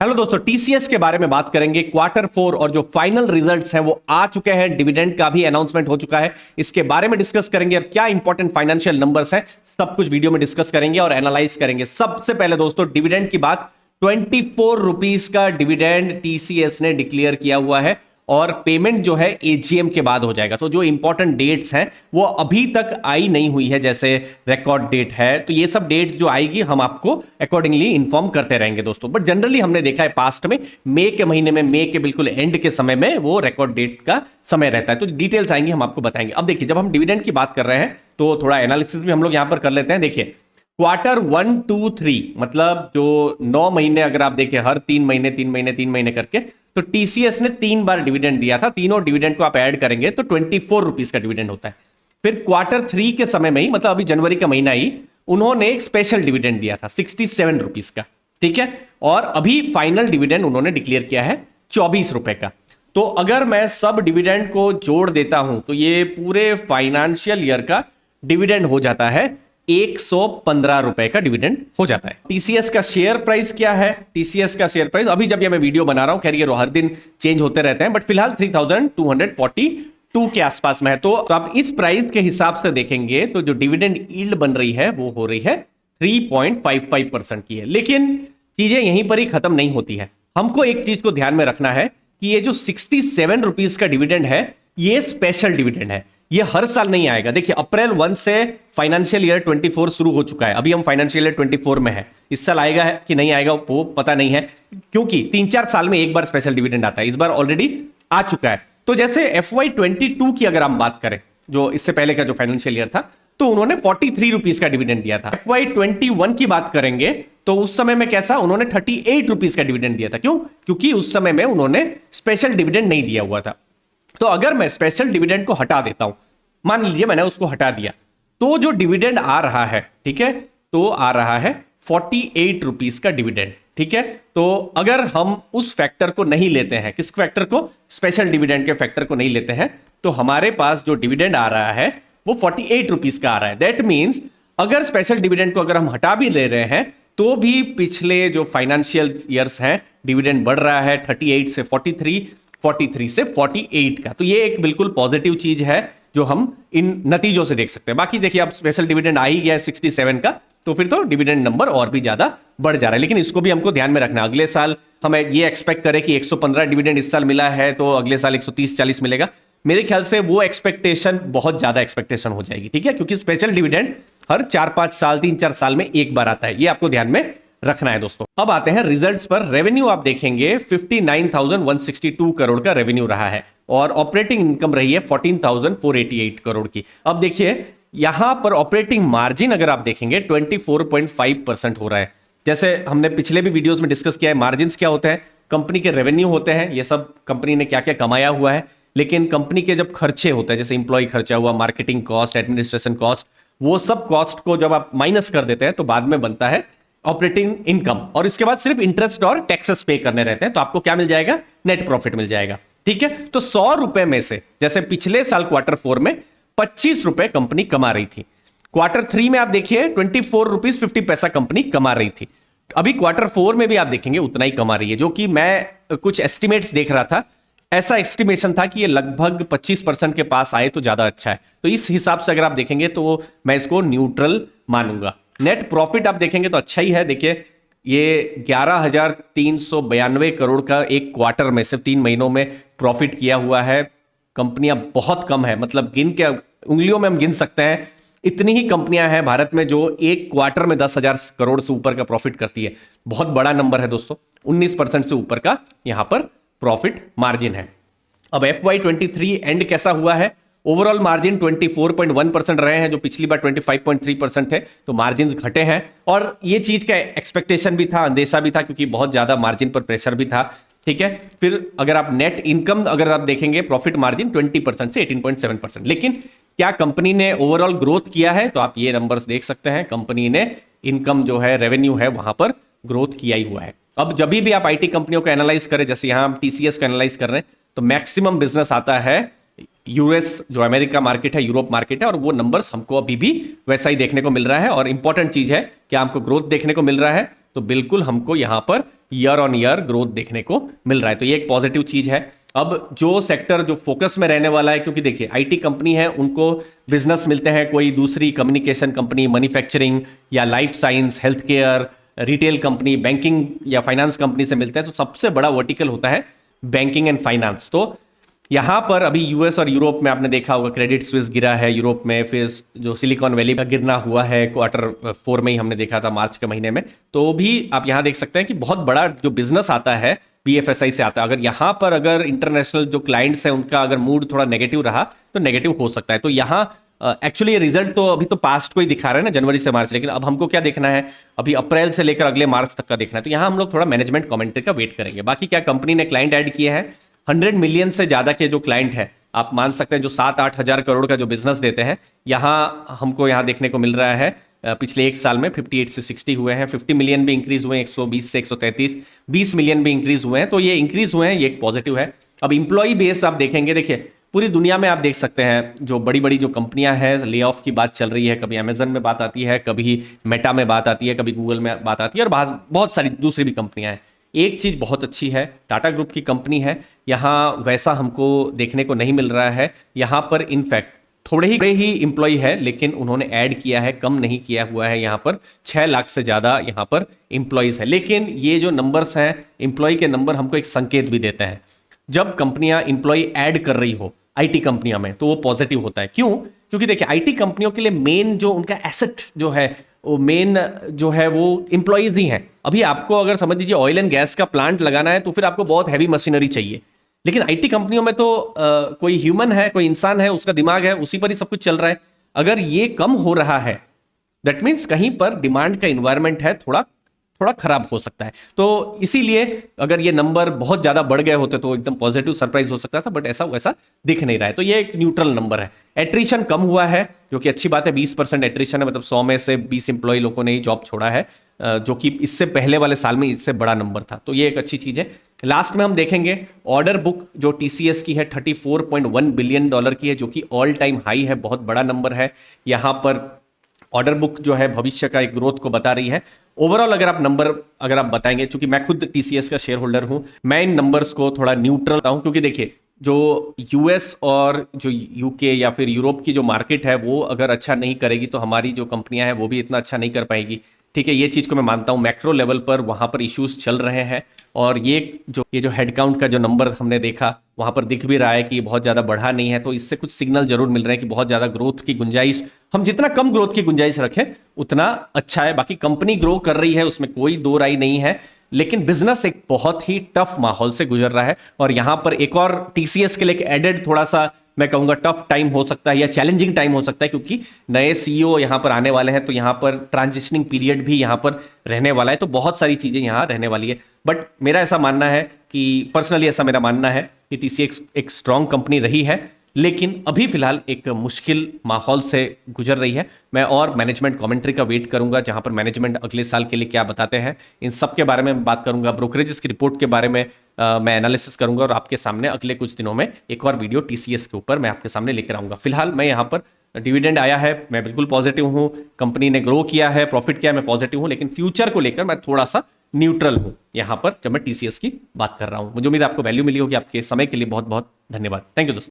Hello दोस्तों, TCS के बारे में बात करेंगे। क्वार्टर 4 और जो फाइनल रिजल्ट्स हैं वो आ चुके हैं, डिविडेंड का भी अनाउंसमेंट हो चुका है। इसके बारे में डिस्कस करेंगे और क्या इंपॉर्टेंट फाइनेंशियल नंबर्स हैं सब कुछ वीडियो में डिस्कस करेंगे और एनालाइज करेंगे। सबसे पहले दोस्तों डिविडेंड की बात, 24 रुपीस का डिविडेंड टीसीएस ने डिक्लेयर किया हुआ है और पेमेंट जो है एजीएम के बाद हो जाएगा। तो जो इंपॉर्टेंट डेट्स हैं वो अभी तक आई नहीं हुई है, जैसे रिकॉर्ड डेट है, तो ये सब डेट्स जो आएगी हम आपको अकॉर्डिंगली इन्फॉर्म करते रहेंगे दोस्तों। बट जनरली हमने देखा है पास्ट में मई के महीने में, मई के बिल्कुल एंड के समय में वो रिकॉर्ड डेट का समय रहता है। तो डिटेल्स आएंगी, हम आपको बताएंगे। अब देखिए, जब हम डिविडेंड की बात कर रहे हैं तो थोड़ा एनालिसिस भी हम लोग यहां पर कर लेते हैं। देखिए, क्वार्टर 1, 2, 3 मतलब जो 9 महीने अगर आप देखें, हर 3 महीने 3 महीने 3 महीने करके, तो टीसीएस ने 3 बार डिविडेंड दिया था। तीनों डिविडेंड को आप ऐड करेंगे तो 24 रुपीस का डिविडेंड होता है। फिर क्वार्टर 3 के समय में ही, मतलब अभी जनवरी का महीना ही, उन्होंने एक स्पेशल डिविडेंड दिया था 67 रुपीस का, ठीक है। और अभी फाइनल डिविडेंड उन्होंने डिक्लेयर किया है 24 रुपए का। तो अगर मैं सब डिविडेंड को जोड़ देता हूं तो ये पूरे फाइनेंशियल ईयर का डिविडेंड हो जाता है 115 रुपए का डिविडेंड हो जाता है। टीसीएस का शेयर प्राइस क्या है? टीसीएस का शेयर प्राइस अभी जब ये मैं वीडियो बना रहा हूं, खैर ये हर दिन चेंज होते रहते हैं, बट फिलहाल 3242 के आसपास में है। तो आप इस प्राइस के हिसाब से देखेंगे तो जो डिविडेंड यील्ड बन रही है वो हो रही है 3.55% की है। लेकिन चीजें यहीं पर ही खत्म नहीं होती है। हमको एक चीज को ध्यान में रखना है कि ये जो 67 रुपीस का डिविडेंड है ये स्पेशल डिविडेंड है, ये हर साल नहीं आएगा। देखिए, अप्रैल 1 से फाइनेंशियल ईयर 24 शुरू हो चुका है। अभी हम फाइनेंशियल ईयर 24 में है। इस साल आएगा है कि नहीं आएगा वो पता नहीं है, क्योंकि 3-4 साल में एक बार स्पेशल डिविडेंड आता है। इस बार ऑलरेडी आ चुका है। तो जैसे FY22 की अगर हम बात करें, जो इससे पहले का जो फाइनेंशियल ईयर था, तो उन्होंने 43 रुपीस का डिविडेंड दिया था। FY21 की बात करेंगे तो उस समय में कैसा, उन्होंने 38 रुपीस का डिविडेंड दिया था। क्यों? क्योंकि उस समय में उन्होंने स्पेशल डिविडेंड नहीं दिया हुआ था। तो अगर मैं स्पेशल डिविडेंड को हटा देता हूं, मान लीजिए मैंने उसको हटा दिया, तो जो डिविडेंड आ रहा है, ठीक है, तो आ रहा है 48 रुपीस का डिविडेंड, ठीक है। तो अगर हम उस फैक्टर को नहीं लेते हैं, किस फैक्टर को? स्पेशल डिविडेंड के फैक्टर को नहीं लेते हैं, तो हमारे पास जो डिविडेंड आ रहा है वो 48 रुपीस का आ रहा है। दैट मीन्स अगर स्पेशल डिविडेंड को अगर हम हटा भी ले रहे हैं तो भी पिछले जो फाइनेंशियल ईयर्स हैं डिविडेंड बढ़ रहा है 38 से 43, 43 से 48 का। तो ये एक बिल्कुल पॉजिटिव चीज है जो हम इन नतीजों से देख सकते हैं। बाकी देखिए, अब स्पेशल डिविडेंड आ ही गया है 67 का, तो फिर तो डिविडेंड नंबर और भी ज्यादा बढ़ जा रहा है। लेकिन इसको भी हमको ध्यान में रखना, अगले साल हम ये एक्सपेक्ट करें कि 115 डिविडेंड इस साल मिला है तो अगले साल 130-40 मिलेगा, मेरे ख्याल से वो एक्सपेक्टेशन बहुत ज्यादा एक्सपेक्टेशन हो जाएगी, ठीक है। क्योंकि स्पेशल डिविडेंड हर 4-5 साल, 3-4 साल में एक बार आता है, ये आपको ध्यान में रखना है दोस्तों। अब आते हैं रिजल्ट्स पर। रेवेन्यू आप देखेंगे 59,162 करोड़ का रेवेन्यू रहा है और ऑपरेटिंग इनकम रही है 14,488 करोड़ की। अब देखिए, यहां पर ऑपरेटिंग मार्जिन अगर आप देखेंगे 24.5% हो रहा है। जैसे हमने पिछले भी वीडियोस में डिस्कस किया है, मार्जिन क्या होते हैं? कंपनी के रेवेन्यू होते हैं, ये सब कंपनी ने क्या क्या कमाया हुआ है, लेकिन कंपनी के जब खर्चे होते हैं, जैसे इंप्लॉय खर्चा हुआ, मार्केटिंग कॉस्ट, एडमिनिस्ट्रेशन कॉस्ट, वो सब कॉस्ट को जब आप माइनस कर देते हैं तो बाद में बनता है ऑपरेटिंग इनकम। और इसके बाद सिर्फ इंटरेस्ट और टैक्सेस पे करने रहते हैं, तो आपको क्या मिल जाएगा? नेट प्रॉफिट मिल जाएगा, ठीक है। तो 100 रुपए में से, जैसे पिछले साल क्वार्टर 4 में 25 रुपए कंपनी कमा रही थी, क्वार्टर 3 में आप देखिए 24 रुपीज 50 पैसा कंपनी कमा रही थी। अभी क्वार्टर 4 में भी आप देखेंगे उतना ही कमा रही है, जो कि मैं कुछ एस्टिमेट्स देख रहा था, ऐसा एस्टिमेशन था कि ये लगभग 25% के पास आए तो ज्यादा अच्छा है। तो इस हिसाब से अगर आप देखेंगे तो मैं इसको न्यूट्रल मानूंगा। नेट प्रॉफिट आप देखेंगे तो अच्छा ही है। देखिए, ये 11,392 करोड़ का एक क्वार्टर में, सिर्फ 3 महीनों में प्रॉफिट किया हुआ है। कंपनियां बहुत कम है, मतलब गिन के उंगलियों में हम गिन सकते हैं, इतनी ही कंपनियां हैं भारत में जो एक क्वार्टर में 10,000 करोड़ से ऊपर का प्रॉफिट करती है। बहुत बड़ा नंबर है दोस्तों, 19% से ऊपर का यहां पर प्रॉफिट मार्जिन है। अब FY23 एंड कैसा हुआ है? ओवरऑल मार्जिन 24.1% रहे हैं, जो पिछली बार 25.3% थे, तो मार्जिन घटे हैं। और ये चीज का एक्सपेक्टेशन भी था, अंदेशा भी था, क्योंकि बहुत ज्यादा मार्जिन पर प्रेशर भी था, ठीक है। फिर अगर आप नेट इनकम अगर आप देखेंगे, प्रॉफिट मार्जिन 20% से 18.7%। लेकिन क्या कंपनी ने ओवरऑल ग्रोथ किया है? तो आप ये नंबर्स देख सकते हैं, कंपनी ने इनकम जो है, रेवेन्यू है, वहां पर ग्रोथ किया ही हुआ है। अब जब भी आप आईटी कंपनियों को एनालाइज करें, जैसे यहां हम टीसीएस को एनालाइज कर रहे हैं, तो मैक्सिमम बिजनेस आता है यूएस, जो अमेरिका मार्केट है, यूरोप मार्केट है, और वो नंबर्स हमको अभी भी वैसा ही देखने को मिल रहा है। और इंपॉर्टेंट चीज है कि हमको ग्रोथ देखने को मिल रहा है तो बिल्कुल हमको यहां per year on year growth देखने को मिल रहा है, तो ये एक पॉजिटिव चीज है। अब जो सेक्टर जो फोकस में रहने वाला है, क्योंकि देखिए आईटी कंपनी है, उनको बिजनेस मिलते हैं कोई दूसरी कम्युनिकेशन कंपनी, मैन्युफैक्चरिंग या life science, health care, retail company, banking या फाइनेंस कंपनी से मिलते हैं, तो सबसे बड़ा वर्टिकल होता है बैंकिंग एंड फाइनेंस। तो यहां पर अभी यूएस और यूरोप में आपने देखा होगा क्रेडिट स्विस गिरा है यूरोप में, फिर जो सिलिकॉन वैली का गिरना हुआ है Q4 में ही हमने देखा था मार्च के महीने में। तो भी आप यहां देख सकते हैं कि बहुत बड़ा जो बिजनेस आता है बीएफएसआई से आता है। अगर यहां पर अगर इंटरनेशनल जो क्लाइंट्स हैं उनका अगर मूड थोड़ा नेगेटिव रहा तो नेगेटिव हो सकता है। तो यहां एक्चुअली ये रिजल्ट तो अभी तो पास्ट को ही दिखा रहे हैं ना, जनवरी से मार्च, लेकिन अब हमको क्या देखना है, अभी अप्रैल से लेकर अगले मार्च तक का देखना है। तो यहां हम लोग थोड़ा मैनेजमेंट कमेंट्री का वेट करेंगे। बाकी क्या कंपनी ने क्लाइंट ऐड किए हैं, 100 मिलियन से ज्यादा के जो क्लाइंट है, आप मान सकते हैं जो 7-8 हजार करोड़ का जो बिजनेस देते हैं, यहां हमको यहां देखने को मिल रहा है पिछले एक साल में 58 से 60 हुए हैं, 50 मिलियन भी इंक्रीज हुए हैं, 120 से 133, 20 मिलियन भी इंक्रीज हुए हैं। तो ये इंक्रीज हुए हैं, ये एक पॉजिटिव है। अब इंप्लॉई बेस आप देखेंगे, देखिए पूरी दुनिया में आप देख सकते हैं जो बड़ी बड़ी जो कंपनियां हैं, ले ऑफ की बात चल रही है, कभी अमेजन में बात आती है, कभी मेटा में बात आती है, कभी गूगल में बात आती है, और बहुत सारी दूसरी भी कंपनियां हैं। एक चीज बहुत अच्छी है, टाटा ग्रुप की कंपनी है, यहां वैसा हमको देखने को नहीं मिल रहा है। यहां पर इनफैक्ट थोड़े ही इंप्लॉय है, लेकिन उन्होंने ऐड किया है, कम नहीं किया हुआ है। यहां पर 6 लाख से ज्यादा यहां पर इंप्लॉयज है। लेकिन ये जो नंबर्स हैं, इंप्लॉय के नंबर हमको एक संकेत भी देते हैं। जब कंपनियां इंप्लॉय ऐड कर रही हो आईटी कंपनियों में, तो वो पॉजिटिव होता है। क्यों? क्योंकि देखिए आईटी कंपनियों के लिए मेन जो उनका एसेट जो है, वो मेन जो है वो इंप्लॉयज ही हैं। अभी आपको अगर समझ लीजिए ऑयल एंड गैस का प्लांट लगाना है तो फिर आपको बहुत हैवी मशीनरी चाहिए, लेकिन आईटी कंपनियों में तो कोई ह्यूमन है, कोई इंसान है, उसका दिमाग है, उसी पर ही सब कुछ चल रहा है। अगर ये कम हो रहा है, दैट मीन्स कहीं पर डिमांड का इन्वायरमेंट है थोड़ा खराब हो सकता है। तो इसीलिए अगर ये नंबर बहुत ज्यादा बढ़ गए होते तो एकदम पॉजिटिव सरप्राइज हो सकता था, बट ऐसा वैसा दिख नहीं रहा है। तो ये एक न्यूट्रल नंबर है। एट्रिशन कम हुआ है, जो कि अच्छी बात है। 20% एट्रिशन है, मतलब 100 में से 20 इंप्लॉय लोगों ने ही जॉब छोड़ा है, जो कि इससे पहले वाले साल में इससे बड़ा नंबर था। तो ये एक अच्छी चीज है। लास्ट में हम देखेंगे ऑर्डर बुक जो टीसीएस की है 34.1 बिलियन डॉलर की है, जो कि ऑल टाइम हाई है, बहुत बड़ा नंबर है। यहां पर ऑर्डर बुक जो है भविष्य का एक ग्रोथ को बता रही है। ओवरऑल अगर आप बताएंगे, क्योंकि मैं खुद टीसीएस का शेयर होल्डर हूं, मैं इन नंबर्स को थोड़ा न्यूट्रल हूं, क्योंकि देखिए जो यूएस और जो यूके या फिर यूरोप की जो मार्केट है वो अगर अच्छा नहीं करेगी तो हमारी जो कंपनियां हैं वो भी इतना अच्छा नहीं कर पाएगी। ठीक है, ये चीज को मैं मानता हूं। मैक्रो लेवल पर वहां पर इश्यूज चल रहे हैं, और ये जो हेडकाउंट का जो नंबर हमने देखा वहां पर दिख भी रहा है कि ये बहुत ज्यादा बढ़ा नहीं है। तो इससे कुछ सिग्नल जरूर मिल रहे हैं कि बहुत ज्यादा ग्रोथ की गुंजाइश, हम जितना कम ग्रोथ की गुंजाइश रखें उतना अच्छा है। बाकी कंपनी ग्रो कर रही है, उसमें कोई दो राय नहीं है, लेकिन बिजनेस एक बहुत ही टफ माहौल से गुजर रहा है। और यहां पर एक और टीसीएस के लिए एक एडेड थोड़ा सा मैं कहूंगा टफ टाइम हो सकता है या चैलेंजिंग टाइम हो सकता है, क्योंकि नए सीईओ यहां पर आने वाले हैं, तो यहां पर ट्रांजिशनिंग पीरियड भी यहां पर रहने वाला है। तो बहुत सारी चीजें यहां रहने वाली है। बट मेरा ऐसा मानना है कि पर्सनली ऐसा मेरा मानना है कि टीसीएस एक स्ट्रांग कंपनी रही है, लेकिन अभी फिलहाल एक मुश्किल माहौल से गुजर रही है। मैं और मैनेजमेंट कमेंट्री का वेट करूंगा, जहां पर मैनेजमेंट अगले साल के लिए क्या बताते हैं, इन सब के बारे में बात करूंगा। ब्रोकरेजेस की रिपोर्ट के बारे में मैं एनालिसिस करूंगा, और आपके सामने अगले कुछ दिनों में एक और वीडियो टीसीएस के ऊपर मैं आपके सामने लेकर आऊंगा। फिलहाल मैं यहाँ पर डिविडेंड आया है, मैं बिल्कुल पॉजिटिव हूं। कंपनी ने ग्रो किया है, प्रॉफिट किया है, मैं पॉजिटिव हूं, लेकिन फ्यूचर को लेकर मैं थोड़ा सा न्यूट्रल हूं यहां पर जब मैं टीसीएस की बात कर रहा हूं। मुझे उम्मीद है आपको वैल्यू मिली होगी। आपके समय के लिए बहुत बहुत धन्यवाद। थैंक यू दोस्तों।